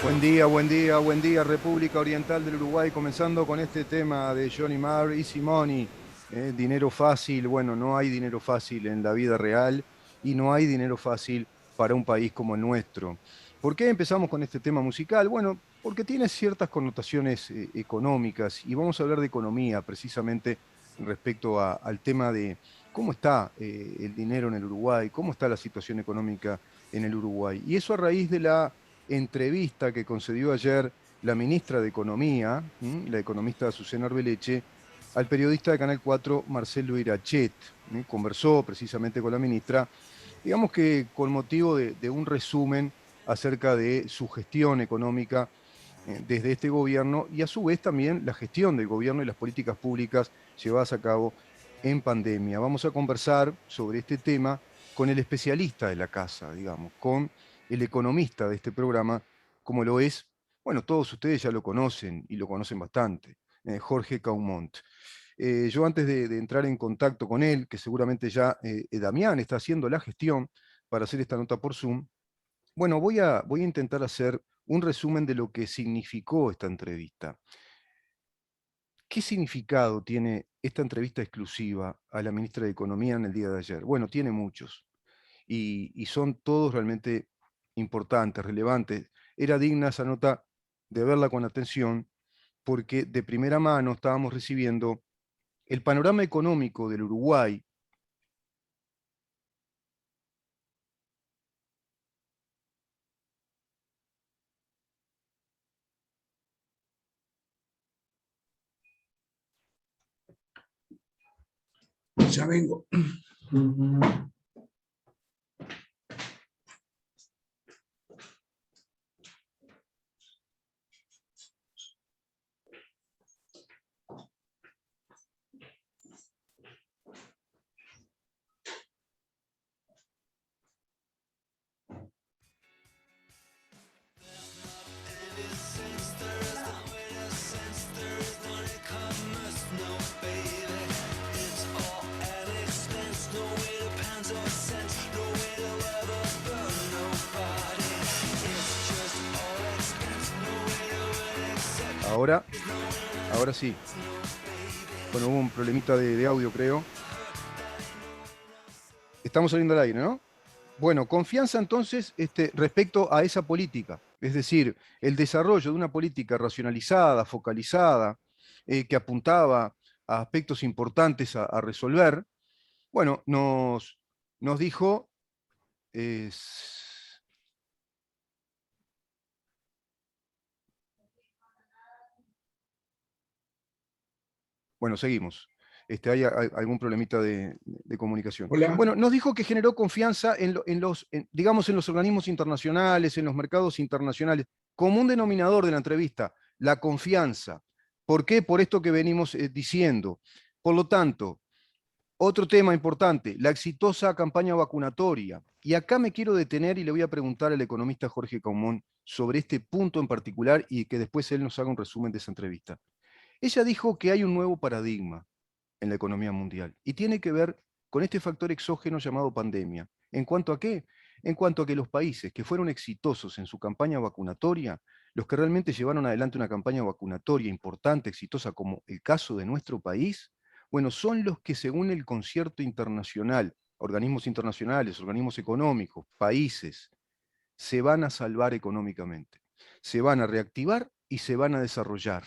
Buen día, buen día, buen día, República Oriental del Uruguay, comenzando con este tema de Johnny Marr, Easy Money, dinero fácil. Bueno, no hay dinero fácil en la vida real y no hay dinero fácil para un país como el nuestro. ¿Por qué empezamos con este tema musical? Bueno, porque tiene ciertas connotaciones económicas y vamos a hablar de economía precisamente respecto al tema de cómo está el dinero en el Uruguay, cómo está la situación económica en el Uruguay. Y eso a raíz de la entrevista que concedió ayer la ministra de Economía, la economista Azucena Arbeleche, al periodista de Canal 4, Marcelo Irachet. Conversó precisamente con la ministra, digamos que con motivo de un resumen acerca de su gestión económica desde este gobierno y a su vez también la gestión del gobierno y las políticas públicas llevadas a cabo en pandemia. Vamos a conversar sobre este tema con el especialista de la casa, digamos, con el economista de este programa, como lo es, bueno, todos ustedes ya lo conocen y lo conocen bastante, Jorge Caumont. Yo antes de entrar en contacto con él, que seguramente ya Damián está haciendo la gestión para hacer esta nota por Zoom, bueno, voy a intentar hacer un resumen de lo que significó esta entrevista. ¿Qué significado tiene esta entrevista exclusiva a la ministra de Economía en el día de ayer? Bueno, tiene muchos y son todos realmente importantes, relevantes. Era digna esa nota de verla con atención porque de primera mano estábamos recibiendo el panorama económico del Uruguay. Ya vengo. Ahora sí. Bueno, hubo un problemita de audio, creo. Estamos saliendo al aire, ¿no? Bueno, confianza entonces respecto a esa política, es decir, el desarrollo de una política racionalizada, focalizada, que apuntaba a aspectos importantes a resolver. Bueno, nos dijo, bueno, seguimos. Hay algún problemita de comunicación. Hola. Bueno, nos dijo que generó confianza digamos, en los organismos internacionales, en los mercados internacionales, como un denominador de la entrevista, la confianza. ¿Por qué? Por esto que venimos diciendo. Por lo tanto, otro tema importante, la exitosa campaña vacunatoria. Y acá me quiero detener y le voy a preguntar al economista Jorge Caumont sobre este punto en particular y que después él nos haga un resumen de esa entrevista. Ella dijo que hay un nuevo paradigma en la economía mundial y tiene que ver con este factor exógeno llamado pandemia. ¿En cuanto a qué? En cuanto a que los países que fueron exitosos en su campaña vacunatoria, los que realmente llevaron adelante una campaña vacunatoria importante, exitosa, como el caso de nuestro país, bueno, son los que según el concierto internacional, organismos internacionales, organismos económicos, países, se van a salvar económicamente, se van a reactivar y se van a desarrollar.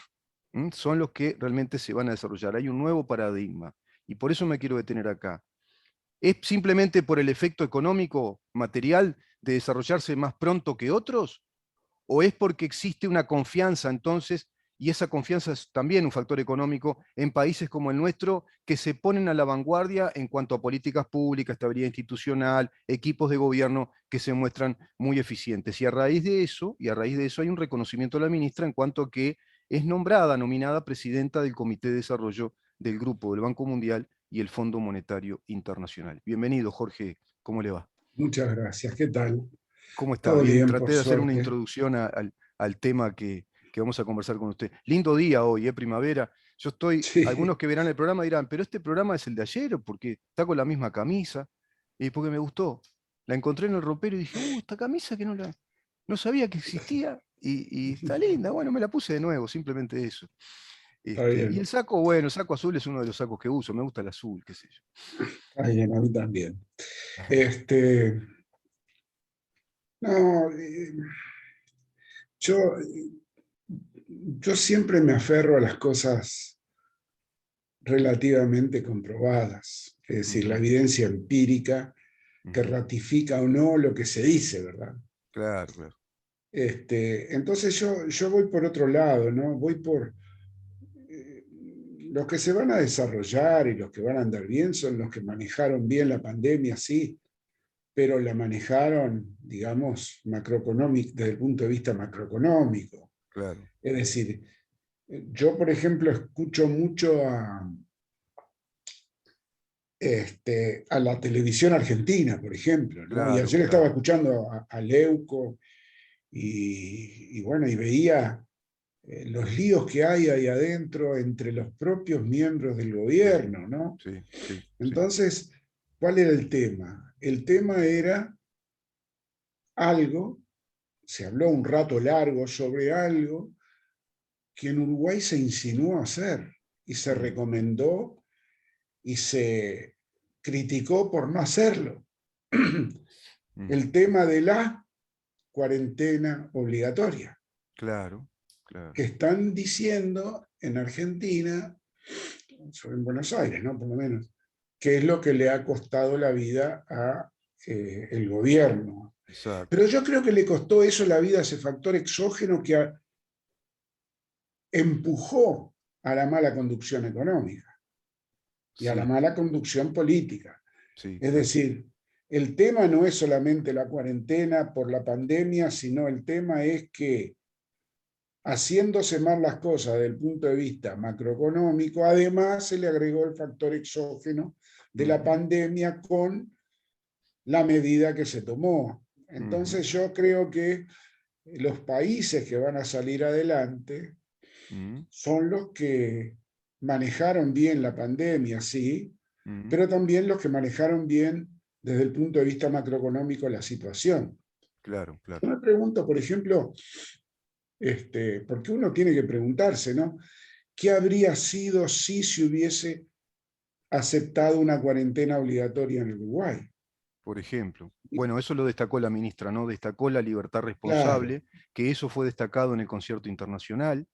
Son los que realmente se van a desarrollar. Hay un nuevo paradigma y por eso me quiero detener acá. ¿Es simplemente por el efecto económico, material, de desarrollarse más pronto que otros? ¿O es porque existe una confianza entonces, y esa confianza es también un factor económico, en países como el nuestro, que se ponen a la vanguardia en cuanto a políticas públicas, estabilidad institucional, equipos de gobierno que se muestran muy eficientes? Y a raíz de eso hay un reconocimiento de la ministra en cuanto a que es nominada presidenta del Comité de Desarrollo del Grupo del Banco Mundial y el Fondo Monetario Internacional. Bienvenido, Jorge, ¿cómo le va? Muchas gracias, ¿qué tal? ¿Cómo está? Todo Bien, bien, por traté de hacer una suerte. introducción al tema que vamos a conversar con usted. Lindo día hoy, primavera. Yo estoy, algunos Sí, que verán el programa dirán, pero este programa es el de ayer, ¿o porque está con la misma camisa? Y porque me gustó. La encontré en el ropero y dije, esta camisa que no sabía que existía y está linda. Bueno, me la puse de nuevo, simplemente eso. está Y el bien, saco, bueno, el saco azul es uno de los sacos que uso, me gusta el azul, qué sé yo. está bien, a mí también. Este, no, yo, yo siempre me aferro a las cosas relativamente comprobadas, es decir, la Ujú, evidencia empírica que ujú. ratifica o no lo que se dice, ¿verdad? Claro, claro. Entonces yo voy por otro lado, ¿no? Voy por eh, los que se van a desarrollar y los que van a andar bien son los que manejaron bien la pandemia, sí, pero la manejaron, digamos, macroeconómico, desde el punto de vista macroeconómico. Claro, Es decir, yo, por ejemplo, escucho mucho a la televisión argentina, por ejemplo, ¿no? Y claro, ayer estaba claro. escuchando a Leuco y bueno, y veía los líos que hay ahí adentro entre los propios miembros del Ujú. gobierno, ¿no? Sí, sí, sí. Entonces, ¿cuál era el tema? El tema era algo, se habló un rato largo sobre algo que en Uruguay se insinuó hacer y se Mm, recomendó y se criticó por no hacerlo. mm. El tema de la cuarentena obligatoria, Claro, claro. que están diciendo en Argentina, en Buenos Aires, ¿no? Por lo menos, que es lo que le ha costado la vida a el gobierno. Exacto. Pero yo creo que le costó eso la vida a ese factor exógeno que empujó a la mala conducción económica y a la Sí, mala conducción política. sí, Es así. decir, el tema no es solamente la cuarentena por la pandemia, sino el tema es que haciéndose mal las cosas desde el punto de vista macroeconómico, además se le agregó el factor exógeno de la Ujú, pandemia con la medida que se tomó. ujú, Entonces yo creo que los países que van a salir adelante ujú, son los que manejaron bien la pandemia, sí, ujú. pero también los que manejaron bien desde el punto de vista macroeconómico la situación. Claro, claro. Yo me pregunto, por ejemplo, porque uno tiene que preguntarse, ¿no? ¿Qué habría sido si se hubiese aceptado una cuarentena obligatoria en Uruguay? Por ejemplo. Bueno, eso lo destacó la ministra, ¿no? Destacó la libertad Claro, responsable, que eso fue destacado en el concierto internacional,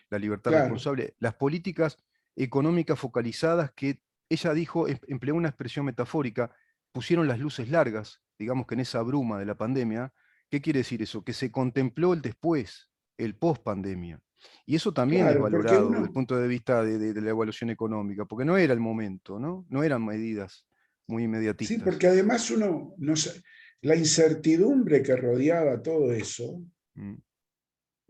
la libertad claro, responsable, las políticas económicas focalizadas que ella dijo, empleó una expresión metafórica, pusieron las luces largas, digamos que en esa bruma de la pandemia. ¿Qué quiere decir eso? Que se contempló el después, el post pandemia. Y eso también es claro, porque valorado desde el uno, punto de vista de la evaluación económica, porque no era el momento, ¿no? No eran medidas muy sí, inmediatistas. porque además uno, no sé, la incertidumbre que rodeaba todo eso, Mm,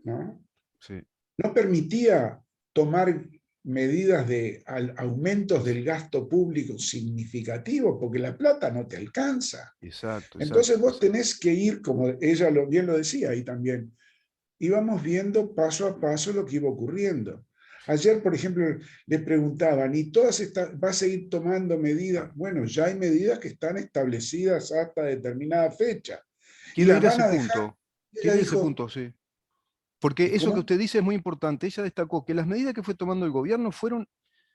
¿no? sí, No permitía tomar medidas de aumentos del gasto público significativos, porque la plata no te alcanza. exacto, Entonces exacto, vos exacto. tenés que ir, como ella bien lo decía ahí también, íbamos viendo paso a paso lo que iba ocurriendo. Ayer, por ejemplo, le preguntaban, ¿y todas estas, va a seguir tomando medidas? Bueno, ya hay medidas que están establecidas hasta determinada fecha y Quiero las ir a van ese a dejar. punto, Ella quiero ir a ese dijo, punto, sí. Porque eso que ¿cómo? usted dice es muy importante. Ella destacó que las medidas que fue tomando el gobierno fueron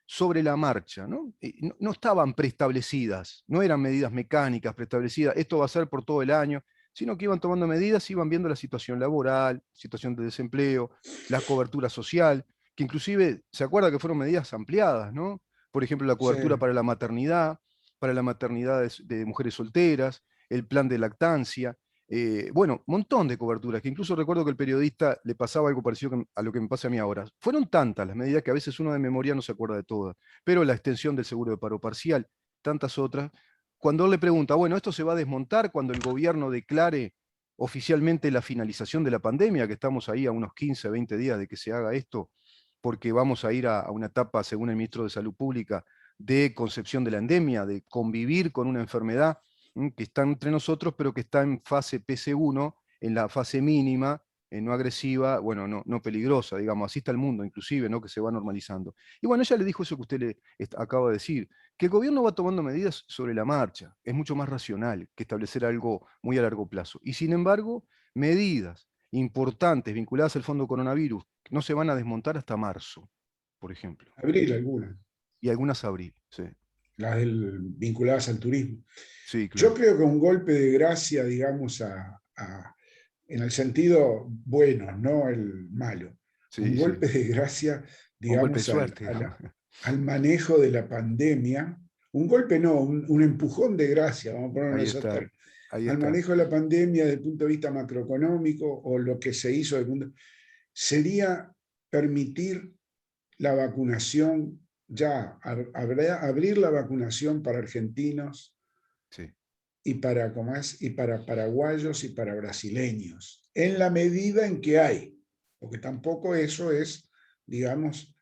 sobre la marcha, ¿no? No estaban preestablecidas, no eran medidas mecánicas preestablecidas, esto va a ser por todo el año, sino que iban tomando medidas, iban viendo la situación laboral, situación de desempleo, la cobertura social, que inclusive, ¿se acuerda que fueron medidas ampliadas, ¿no? Por ejemplo, la Sí, cobertura para la maternidad de mujeres solteras, el plan de lactancia, bueno, montón de coberturas, que incluso recuerdo que el periodista le pasaba algo parecido a lo que me pasa a mí ahora. Fueron tantas las medidas que a veces uno de memoria no se acuerda de todas, pero la extensión del seguro de paro parcial, tantas otras. Cuando él le pregunta, bueno, ¿esto se va a desmontar cuando el gobierno declare oficialmente la finalización de la pandemia, que estamos ahí a unos 15, 20 días de que se haga esto? porque vamos a ir a una etapa, según el ministro de Salud Pública, de concepción de la endemia, de convivir con una enfermedad que está entre nosotros, pero que está en fase PC1, en la fase mínima, no agresiva, bueno, no peligrosa, digamos, así está el mundo inclusive, ¿no? Que se va normalizando. Y bueno, ella le dijo eso que usted le acaba de decir, que el gobierno va tomando medidas sobre la marcha, es mucho más racional que establecer algo muy a largo plazo. Y sin embargo, medidas importantes vinculadas al fondo coronavirus no se van a desmontar hasta marzo, por ejemplo. Abril algunas, Y algunas abril, sí. vinculadas al turismo. Sí, Yo claro. creo que un golpe de gracia, digamos, en el sentido bueno, no el malo, un Sí, sí. golpe de gracia, Un golpe de digamos, suerte, digamos. al manejo de la pandemia, un golpe no, un empujón de gracia, vamos a ponerlo en Ahí esos está, términos, ahí al está. manejo de la pandemia desde el punto de vista macroeconómico o lo que se hizo desde el punto, sería permitir la vacunación ya, abrir la vacunación para argentinos Sí, y para, ¿cómo es? Y para paraguayos y para brasileños, en la medida en que hay, porque tampoco eso es, digamos,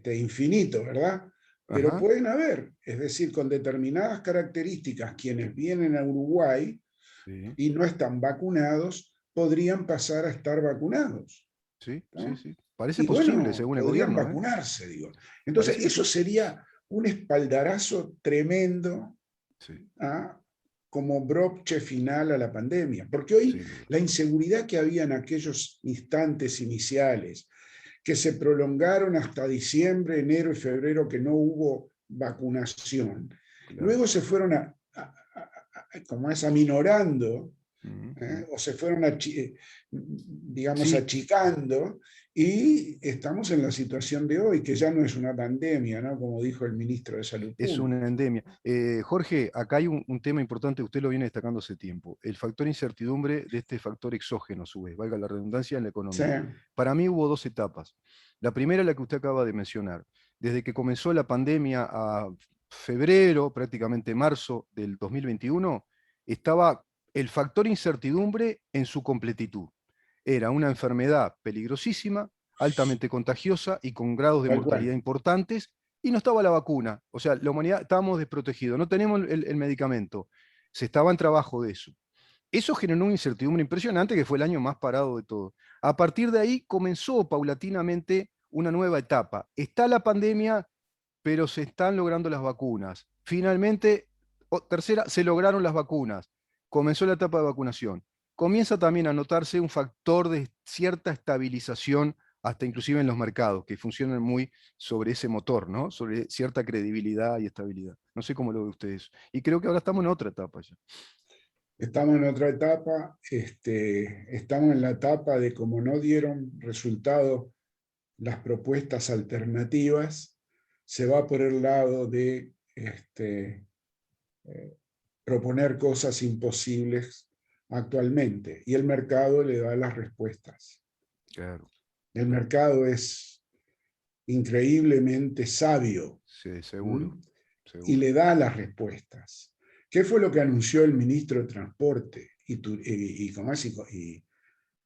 infinito, ¿verdad? Pero ajá, pueden haber, es decir, con determinadas características, quienes vienen a Uruguay sí, y no están vacunados, podrían pasar a estar vacunados, sí, sí, ¿no? sí. Parece Y posible, bueno, según el podrían gobierno, ¿eh? vacunarse, digo. Entonces, Parece que eso sí. sería un espaldarazo tremendo Sí, a, como broche final a la pandemia, porque hoy sin duda. la inseguridad que había en aquellos instantes iniciales, que se prolongaron hasta diciembre, enero y febrero, que no hubo vacunación, Claro. luego se fueron como es, aminorando, Ujú, ujú. o se fueron, digamos, Sí, achicando, y estamos en la situación de hoy, que ya no es una pandemia, ¿no? Como dijo el ministro de Salud es una Pública. endemia. Jorge, acá hay un tema importante, usted lo viene destacando hace tiempo, el factor incertidumbre de este factor exógeno, a su vez, valga la redundancia, en la Sí, economía. Para mí hubo dos etapas. La primera, la que usted acaba de mencionar. Desde que comenzó la pandemia a febrero, prácticamente marzo del 2021, estaba el factor incertidumbre en su completitud. Era una enfermedad peligrosísima, altamente contagiosa y con grados de tal mortalidad cual. importantes, y no estaba la vacuna. O sea, la humanidad estábamos desprotegidos, no tenemos el medicamento. Se estaba en trabajo de eso. Eso generó una incertidumbre impresionante que fue el año más parado de todo. A partir de ahí comenzó paulatinamente una nueva etapa. Está la pandemia, pero se están logrando las vacunas. Finalmente, tercera, se lograron las vacunas. Comenzó la etapa de vacunación. Comienza también a notarse un factor de cierta estabilización, hasta inclusive en los mercados, que funcionan muy sobre ese motor, ¿no? Sobre cierta credibilidad y estabilidad. No sé cómo lo ve ustedes. Y creo que ahora estamos en otra etapa ya. Estamos en otra etapa, estamos en la etapa de como no dieron resultado las propuestas alternativas, se va por el lado de eh, proponer cosas imposibles actualmente y el mercado le da las respuestas. Claro, El claro. mercado es increíblemente sabio. Sí, ¿Mm? seguro, Y seguro. le da las respuestas. ¿Qué fue lo que anunció el ministro de Transporte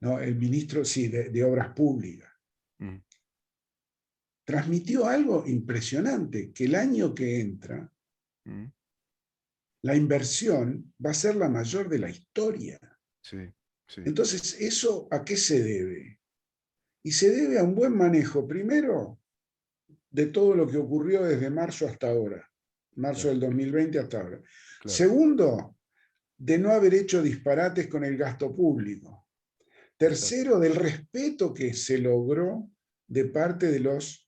no, el ministro sí, de Obras Públicas? Mm, Transmitió algo impresionante, que el año que entra mm, la inversión va a ser la mayor de la historia. sí, sí, Entonces, ¿eso a qué se debe? Y se debe a un buen manejo, primero, de todo lo que ocurrió desde marzo hasta ahora, marzo claro, del 2020 hasta ahora. claro, Segundo, de no haber hecho disparates con el gasto público. exacto. Tercero, del respeto que se logró de parte de los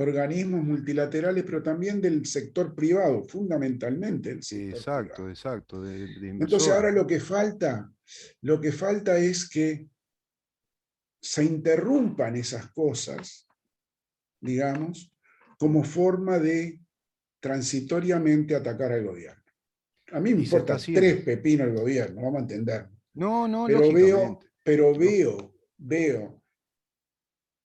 organismos multilaterales, pero también del sector privado, fundamentalmente del sector Exacto, privado. exacto, de Entonces ahora inversores, ¿no? lo que falta es que se interrumpan esas cosas, digamos, Mm. como forma de transitoriamente atacar al gobierno. A mí me Y se está importa haciendo. tres pepinos el gobierno, vamos a entender. No, no, Pero lógicamente. Lógico. veo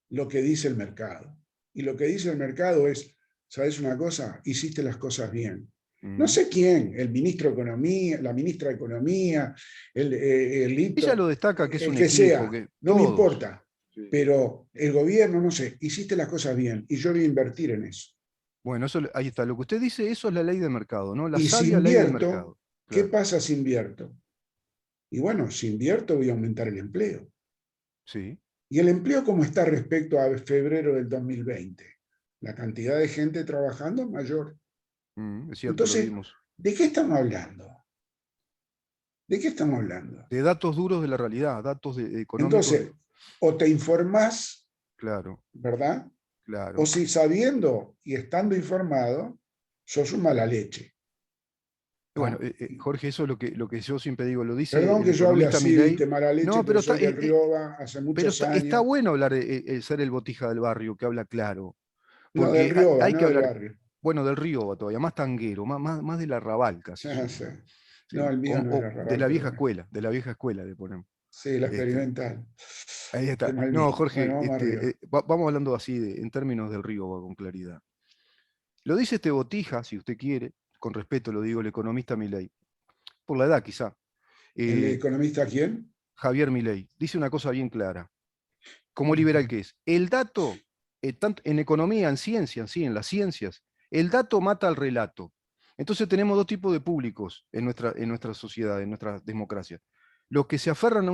lo que dice el mercado. Y lo que dice el mercado es, ¿sabes una cosa? Hiciste las cosas bien. No Mm. sé quién, el ministro de Economía, la ministra de Economía, el Ella hito, lo destaca que es el un que equipo, sea, que no me todos. importa. Sí. pero el gobierno, no sé, hiciste las cosas bien y yo voy a invertir en eso. Bueno, eso, ahí está. Lo que usted dice, eso es la ley de mercado, ¿no? La Y si sabia ley del invierto, mercado. ¿qué Claro. pasa si invierto? Y bueno, si invierto voy a aumentar el empleo. Sí. ¿Y el empleo cómo está respecto a febrero del 2020? La cantidad de gente trabajando es mayor. Es cierto, lo Entonces, vimos. ¿de qué estamos hablando? ¿De qué estamos hablando? De datos duros de la realidad, datos económicos. Entonces, o te informás, Claro, ¿verdad? O claro. si sabiendo y estando informado, sos un mala leche. Bueno, ¿Tá? Jorge, eso es lo que yo siempre digo, lo dice Perdón el que yo hable economista así, Milei. viste, mala leche, No, porque soy del Rioba hace pero muchos está años. bueno hablar de ser el botija del barrio, que habla claro. No, del Porque Rioba, hay no que del hablar, barrio. bueno, del río todavía, más tanguero, más del arrabal casi Ya sé. somos. No, ¿Sí? el mío no era O de Raval, la pero vieja bueno. escuela, de la vieja escuela le ponemos. Sí, la Este, experimental. ahí Qué está. mal No, vino. Jorge, Bueno, vamos arriba. vamos hablando así en términos del río con claridad. Lo dice este botija, si usted quiere, con respeto lo digo, el economista Milei, por la edad quizá. ¿El eh, economista quién? Javier Milei dice una cosa bien clara, como liberal que es. El dato, tanto en economía, en ciencia, sí, en las ciencias, el dato mata al relato. Entonces tenemos dos tipos de públicos en nuestra sociedad, en nuestra democracia. Los que se aferran a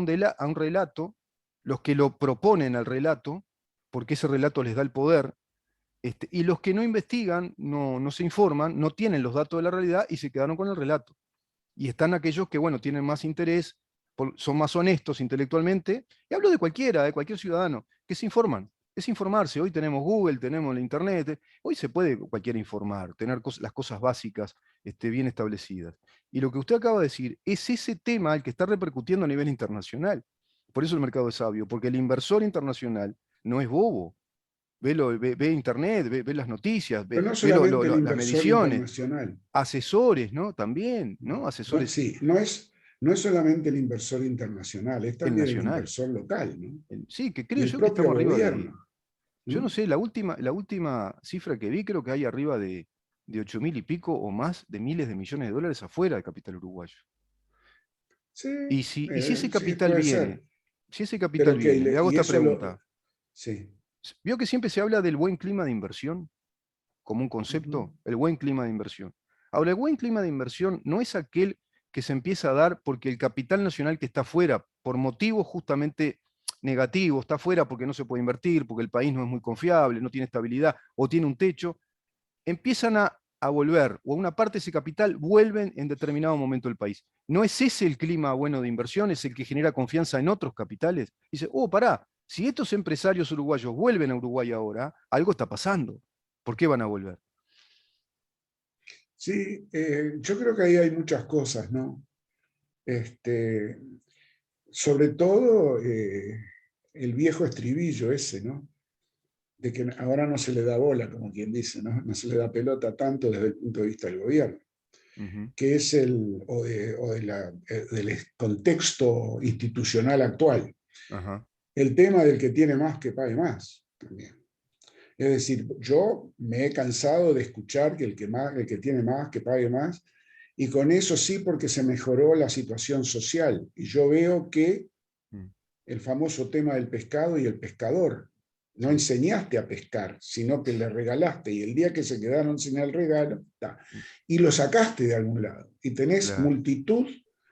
un relato, los que lo proponen al relato, porque ese relato les da el poder, y los que no investigan, no se informan, no tienen los datos de la realidad y se quedaron con el relato. Y están aquellos que, bueno, tienen más interés, son más honestos intelectualmente, y hablo de cualquiera, de cualquier ciudadano, que se informan. Es informarse. Hoy tenemos Google, tenemos la Internet, hoy se puede cualquiera informar, tener las cosas básicas bien establecidas. Y lo que usted acaba de decir es ese tema el que está repercutiendo a nivel internacional. Por eso el mercado es sabio, porque el inversor internacional no es bobo. Ve Internet, ve las noticias, Pero no ve solamente el las inversor mediciones, internacional. asesores, ¿no? También, ¿no? Bueno, Asesores sí, no es solamente el inversor internacional, es el también el nacional. inversor local, ¿no? Sí, que Y creo el yo que propio estamos arriba de, gobierno, yo no ¿no? sé, la última cifra que vi creo que hay arriba de 8.000 y pico o más de miles de millones de dólares afuera del capital uruguayo. Sí, Y si ese sí, capital puede viene, ser. si ese capital Pero que, viene, le hago y esta eso lo, pregunta. sí. ¿Vio que siempre se habla del buen clima de inversión como un Ujú. concepto? El buen clima de inversión. Ahora, el buen clima de inversión no es aquel que se empieza a dar porque el capital nacional que está afuera, por motivos justamente negativos, está afuera porque no se puede invertir, porque el país no es muy confiable, no tiene estabilidad o tiene un techo, empiezan a volver, o una parte de ese capital vuelven en determinado momento del país. ¿No es ese el clima bueno de inversión? ¿Es el que genera confianza en otros capitales? Dice, oh, pará, si estos empresarios uruguayos vuelven a Uruguay ahora, algo está pasando. ¿Por qué van a volver? Sí, yo creo que ahí hay muchas cosas, ¿no? Este, sobre todo el viejo estribillo ese, ¿no? De que ahora no se le da bola, como quien dice, ¿no? No se le da pelota tanto desde el punto de vista del gobierno, Ujú. que es del contexto institucional actual. Ajá. El tema del que tiene más que pague más también. Es decir, yo me he cansado de escuchar que el que tiene más que pague más, y con eso sí porque se mejoró la situación social. Y yo veo que Mm. el famoso tema del pescado y el pescador. No Sí. enseñaste a pescar, sino que le regalaste y el día que se quedaron sin el regalo, Mm. y lo sacaste de algún lado. Y tenés Claro. multitud,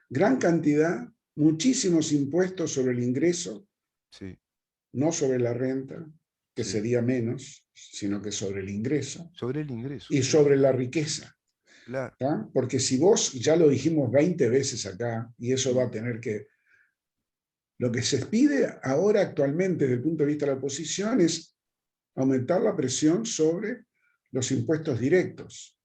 gran cantidad, muchísimos impuestos sobre el ingreso, Sí. no sobre la renta, que Sí. sería menos, sino que sobre el ingreso, Sobre el ingreso, y sí. sobre la riqueza. Claro. ¿Tá? Porque si vos, ya lo dijimos 20 veces acá, y eso va Mm. a tener que lo que se pide ahora actualmente desde el punto de vista de la oposición es aumentar la presión sobre los impuestos directos,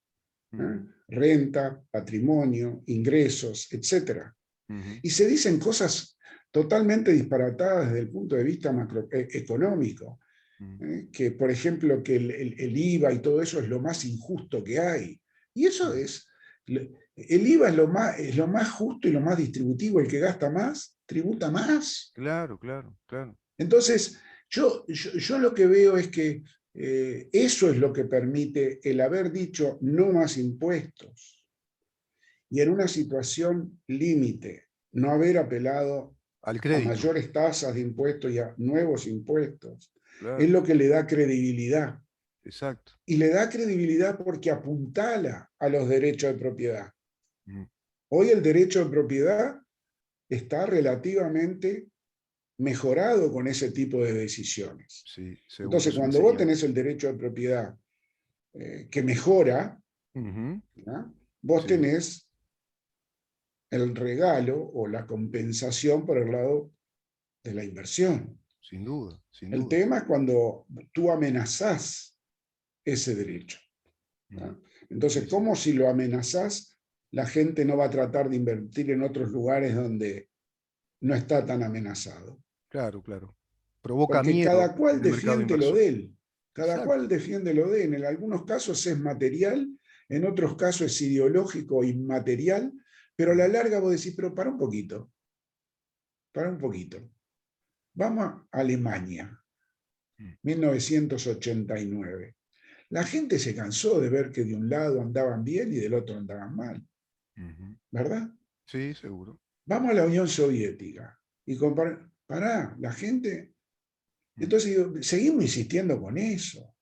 ¿eh? Ujú. Renta, patrimonio, ingresos, etc. Ujú. Y se dicen cosas totalmente disparatadas desde el punto de vista macroeconómico, Mm. que por ejemplo que el IVA y todo eso es lo más injusto que hay. Y eso Mm. es, el IVA es lo más justo y lo más distributivo, el que gasta más, tributa más. Claro, claro, claro. Entonces, yo lo que veo es que eso es lo que permite el haber dicho no más impuestos y en una situación límite, no haber apelado Al a crédito, mayores tasas de impuestos y a nuevos impuestos, es claro, lo que le da credibilidad. exacto. Y le da credibilidad porque apuntala a los derechos de propiedad. Mm, Hoy el derecho de propiedad está relativamente mejorado con ese tipo de decisiones. sí, seguro, Entonces, es una cuando vos señal. tenés el derecho de propiedad que mejora, Ujú, ¿no? Vos sí, tenés el regalo o la compensación por el lado de la inversión. sin duda, sin El duda. tema es cuando tú amenazás ese derecho. Mm, ¿No? Entonces, sí, sí, ¿cómo si lo amenazás, la gente no va a tratar de invertir en otros lugares donde no está tan amenazado? claro, claro. Provoca Porque miedo cada cual en el mercado defiende lo inversor. de él, cada Exacto. cual defiende lo de él. En algunos casos es material, en otros casos es ideológico, inmaterial, pero a la Mm, larga vos decís, pero para un poquito. Vamos a Alemania, mm, 1989. La gente se cansó de ver que de un lado andaban bien y del otro andaban mal, ujú. ¿verdad? Sí, seguro. Vamos a la Unión Soviética y pará, la gente. Mm, Entonces digo, seguimos insistiendo con eso.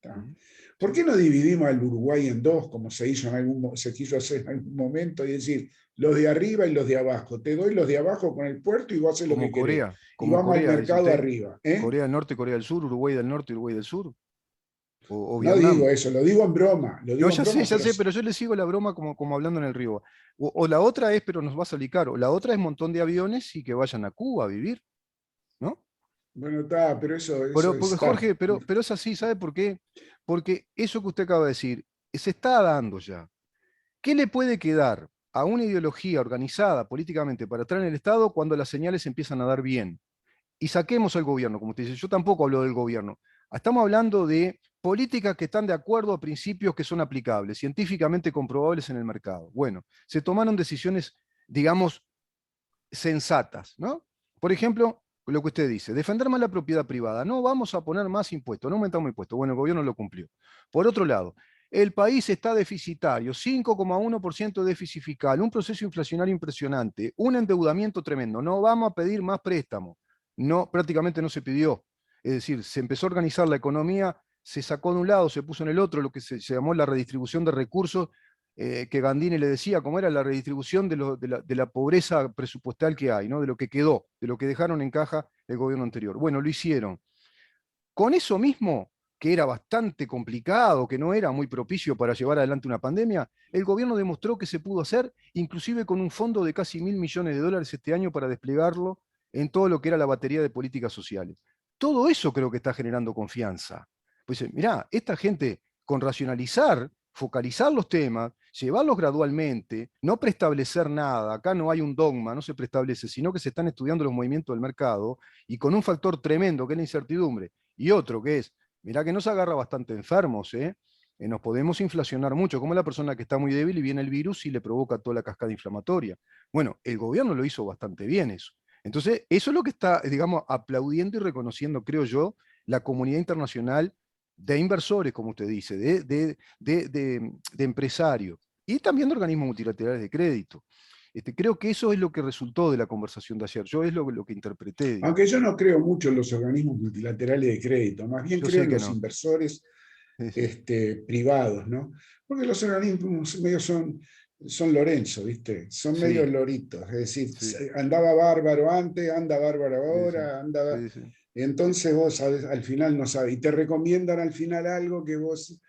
¿Tá? mm, ¿Por sí. qué no dividimos al Uruguay en dos, como se quiso hacer en algún momento, y decir, los de arriba y los de abajo? Te doy los de abajo con el puerto y vos haces lo que querés. Y Como vamos al Corea, dice mercado usted. arriba. ¿Eh? Corea del Norte, Corea del Sur, Uruguay del Norte, Uruguay del Sur, o No digo Vietnam. eso, lo digo en broma, lo No, digo en broma, ya pero sé, pero yo le sigo la broma como hablando en el río. O la otra es, pero nos va a salir caro. La otra es un montón de aviones y que vayan a Cuba a vivir, ¿no? bueno, está, pero eso Porque está. Jorge, pero es así, ¿sabe por qué? Porque eso que usted acaba de decir se está dando ya. ¿Qué le puede quedar a una ideología organizada políticamente para entrar en el Estado cuando las señales empiezan a dar bien? Y saquemos al gobierno, como usted dice, yo tampoco hablo del gobierno. Estamos hablando de políticas que están de acuerdo a principios que son aplicables, científicamente comprobables en el mercado. Bueno, se tomaron decisiones, digamos, sensatas, ¿no? Por ejemplo, lo que usted dice, defender más la propiedad privada. No vamos a poner más impuestos, no aumentamos impuestos. Bueno, el gobierno lo cumplió. Por otro lado, el país está deficitario, 5,1% de déficit fiscal, un proceso inflacionario impresionante, un endeudamiento tremendo. No vamos a pedir más préstamos. No, prácticamente no se pidió. Es decir, se empezó a organizar la economía, se sacó de un lado, se puso en el otro, lo que se llamó la redistribución de recursos, que Gandini le decía, cómo era la redistribución de la pobreza presupuestal que hay, ¿no? De lo que quedó, de lo que dejaron en caja el gobierno anterior. Bueno, lo hicieron. Con eso mismo, que era bastante complicado, que no era muy propicio para llevar adelante una pandemia, el gobierno demostró que se pudo hacer, inclusive con un fondo de casi $1.000 millones este año para desplegarlo en todo lo que era la batería de políticas sociales. Todo eso creo que está generando confianza. Pues mirá, esta gente con racionalizar, focalizar los temas, llevarlos gradualmente, no preestablecer nada, acá no hay un dogma, no se preestablece, sino que se están estudiando los movimientos del mercado y con un factor tremendo que es la incertidumbre y otro que es, mirá que nos agarra bastante enfermos, ¿eh? Nos podemos inflacionar mucho, como la persona que está muy débil y viene el virus y le provoca toda la cascada inflamatoria. Bueno, el gobierno lo hizo bastante bien eso. Entonces, eso es lo que está, digamos, aplaudiendo y reconociendo, creo yo, la comunidad internacional de inversores, como usted dice, de empresarios y también de organismos multilaterales de crédito. Creo que eso es lo que resultó de la conversación de ayer. Yo es lo que interpreté, Aunque digamos. yo no creo mucho en los organismos multilaterales de crédito, más bien Yo creo sé en que los no. inversores Sí, sí. privados, ¿no? Porque los organismos medios son Lorenzo, ¿viste? Son medios Sí, loritos, es decir, sí, andaba bárbaro antes, anda bárbaro sí, sí, ahora, anda. sí, sí, Entonces vos sabes, al final no sabes, y te recomiendan al final algo que vos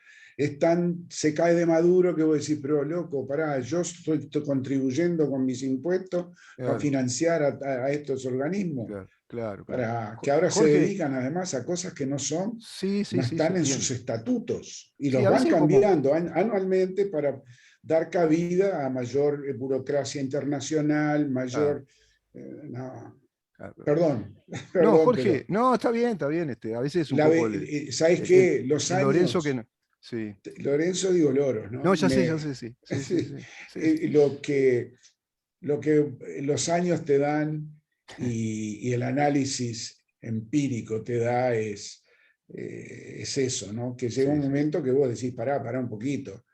se cae de maduro que vos decís, pero loco, pará, yo estoy contribuyendo con mis impuestos para claro, financiar a estos organismos claro, claro, claro. para que ahora se Jorge, dedican además a cosas que no son, sí, no sí, sí, se están en entiende. sus estatutos y Sí, los a van veces es como, cambiando anualmente para dar cabida a mayor burocracia internacional, claro, mayor... no, claro. perdón, No, perdón, pero Jorge, no, está bien, a veces es un poco ¿sabes el, qué? Los el Lorenzo que años, no. Sí. Lorenzo digo Loros, ¿no? No, ya sé, sí, sí, sí, sí, sí, sí. Lo que los años te dan y el análisis empírico te da es eso, ¿no? Que llega un Sí, sí, momento que vos decís, pará un poquito.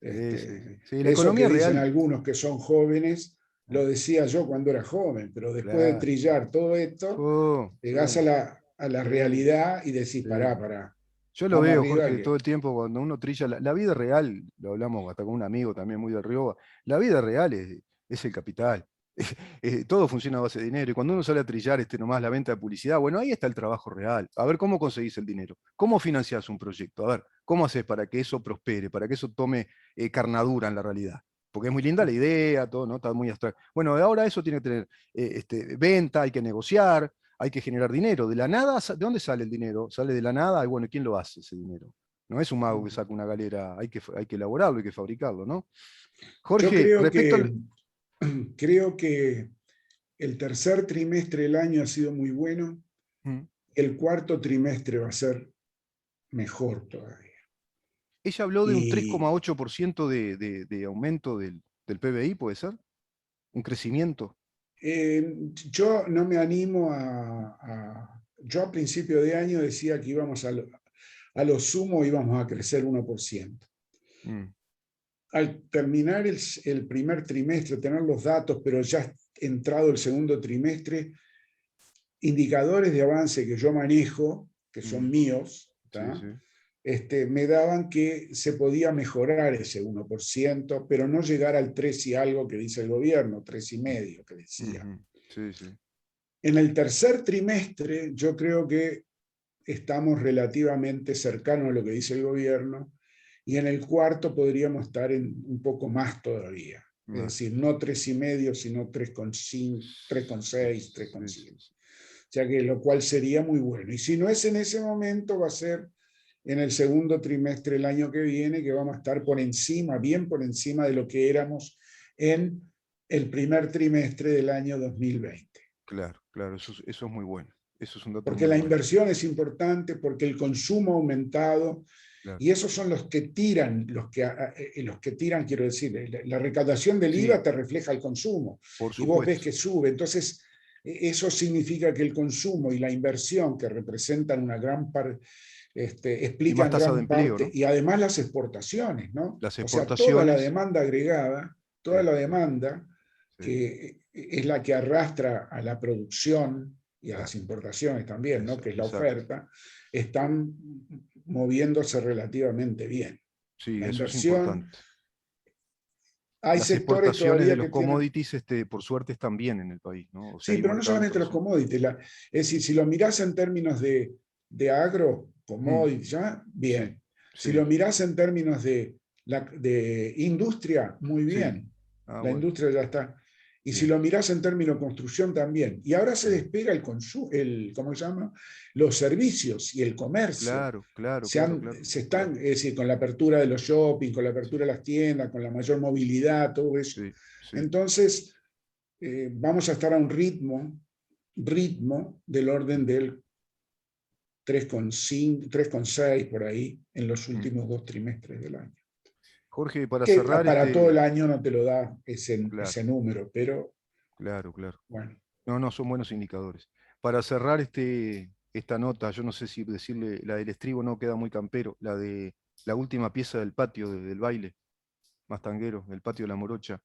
sí, sí, sí. Sí, la Eso que economía dicen real. algunos que son jóvenes, lo decía yo cuando era joven, pero después de Claro. trillar todo esto, llegás a la Sí, realidad y decís, sí. pará, Yo lo vamos veo, arriba Jorge, todo que... el tiempo cuando uno trilla la vida real, lo hablamos hasta con un amigo también muy del Río, la vida real es el capital. Todo funciona a base de dinero. Y cuando uno sale a trillar nomás la venta de publicidad, bueno, ahí está el trabajo real. A ver cómo conseguís el dinero, cómo financiás un proyecto, a ver, cómo haces para que eso prospere, para que eso tome carnadura en la realidad. Porque es muy linda la idea, todo, ¿no? Está muy abstracto. Bueno, ahora eso tiene que tener venta, hay que negociar, hay que generar dinero. De la nada, ¿de dónde sale el dinero? Sale de la nada y bueno, ¿quién lo hace ese dinero? No es un mago que saca una galera, hay que elaborarlo, hay que fabricarlo, ¿no? Yo Jorge, creo respecto que, al... creo que el tercer trimestre del año ha sido muy bueno, Mm. el cuarto trimestre va a ser mejor todavía. Ella habló de un Y 3,8% de aumento del PBI, ¿puede ser? Un crecimiento. yo no me animo yo a principio de año decía que íbamos a lo sumo íbamos a crecer 1%. Mm, Al terminar el primer trimestre, tener los datos, pero ya entrado el segundo trimestre, indicadores de avance que yo manejo, que son mm, míos, sí, sí. me daban que se podía mejorar ese 1%, pero no llegar al 3 y algo que dice el gobierno, 3,5 que decía. Ujú, sí, sí. En el tercer trimestre, yo creo que estamos relativamente cercanos a lo que dice el gobierno, y en el cuarto podríamos estar en un poco más todavía. Es Más. decir, no 3,5, sino 3,5, 3,6, Sí, sí, 3,7. sí. O sea que lo cual sería muy bueno. Y si no es en ese momento, va a ser en el segundo trimestre del año que viene, que vamos a estar por encima, bien por encima de lo que éramos en el primer trimestre del año 2020. Claro, claro, eso es muy bueno. Eso es un dato Porque muy la bueno. inversión es importante, porque el consumo ha aumentado, Claro. y esos son los que tiran, los que tiran, quiero decir, la recaudación del Sí, IVA te refleja el consumo, por y vos ves supuesto. que sube. Entonces, eso significa que el consumo y la inversión, que representan una gran parte, Y más explican tasa de gran empleo, parte, ¿no? y además las exportaciones, ¿no? Las O sea, toda la exportaciones. demanda agregada, toda Sí, la sí, demanda sí, que es la que arrastra a la producción y a las claro. importaciones también, ¿no? Eso, Que es la exacto. oferta, están moviéndose relativamente bien. Sí, La eso es inversión, importante. hay Las sectores exportaciones de todavía los que tienen, commodities, por suerte, están bien en el país, ¿no? O sea, sí, hay un pero no mercado solamente los internacional. commodities, es decir, si lo mirás en términos de agro, Mm, commodities, ¿ya? sí, Bien. Si sí, lo mirás en términos de industria, muy sí. bien. Ah, La bueno, industria ya está. Y si bien. lo mirás en términos de construcción también. Y ahora se Sí. despega ¿cómo se llama? Los servicios y el comercio. Claro, claro, claro, claro, Se claro. están, es decir, con la apertura de los shopping, con la Sí, apertura de las tiendas, con la mayor movilidad, todo eso. sí, sí. Entonces, vamos a estar a un ritmo del orden Mm, del 3,5, 3,6 por ahí en los mm. últimos 2 trimestres del año. Jorge, para Que cerrar para todo el año no te lo da claro, ese número, pero claro, claro. bueno. No, no, son buenos indicadores. Para cerrar esta nota, yo no sé si decirle la del estribo, no queda muy campero, la de la última pieza del patio del baile, más tanguero, del patio de la Morocha.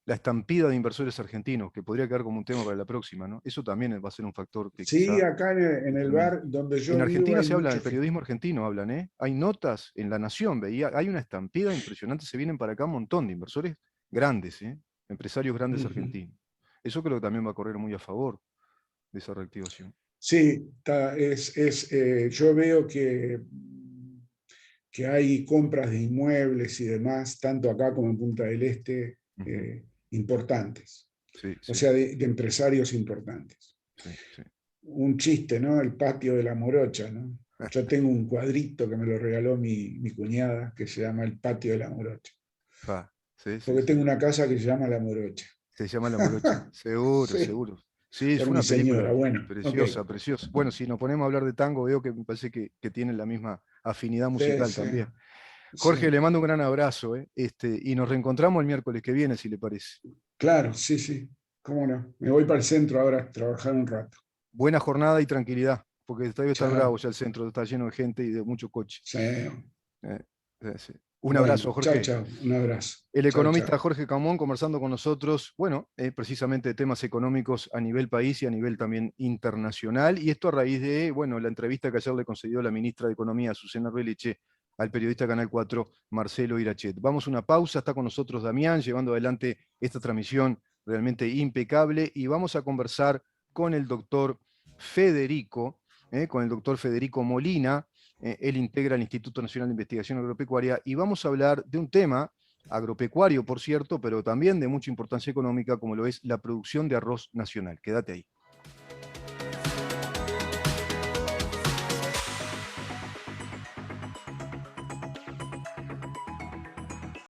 La estampida de inversores argentinos, que podría quedar como un tema para la próxima, ¿no? Eso también va a ser un factor que Sí, quizá acá en el determine. bar donde En yo vivo Argentina hay se habla, en mucho el periodismo argentino hablan, ¿eh? Hay notas en La Nación, veía, hay una estampida impresionante, se vienen para acá un montón de inversores grandes, ¿eh? Empresarios grandes uh-huh. argentinos. Eso creo que también va a correr muy a favor de esa reactivación. Sí, yo veo que hay compras de inmuebles y demás, tanto acá como en Punta del Este, Ujú. importantes, Sí, o sí, sea, de empresarios importantes. sí, sí. Un chiste, ¿no? El patio de la Morocha, ¿no? Yo tengo un cuadrito que me lo regaló mi cuñada que se llama El patio de la Morocha, Fa, sí, sí, porque sí. tengo una casa que se llama La Morocha. Se llama La Morocha. Seguro, Sí, seguro. Sí, por fue mi una señora. película Bueno, ok. preciosa, preciosa. Bueno, si nos ponemos a hablar de tango, veo que me parece que tienen la misma afinidad Sí, musical sí, también. Jorge, sí. le mando un gran abrazo, ¿eh? Y nos reencontramos el miércoles que viene, si le parece. Claro, sí, sí. ¿Cómo no? Me voy para el centro ahora a trabajar un rato. Buena jornada y tranquilidad, porque debe estar bravo Chao. ya el centro, está lleno de gente y de mucho coche. Sí. Sí, sí. Un abrazo, Bueno, chao, Jorge. chao. Un abrazo. El Chao, economista chao. Jorge Camón conversando con nosotros, bueno, precisamente de temas económicos a nivel país y a nivel también internacional. Y esto a raíz de, bueno, la entrevista que ayer le concedió la ministra de Economía, Azucena Reliche, al periodista Canal 4, Marcelo Irachet. Vamos a una pausa, está con nosotros Damián, llevando adelante esta transmisión realmente impecable. Y vamos a conversar con el doctor Federico, con el doctor Federico Molina. Él integra el Instituto Nacional de Investigación Agropecuaria y vamos a hablar de un tema agropecuario, por cierto, pero también de mucha importancia económica, como lo es la producción de arroz nacional. Quédate ahí.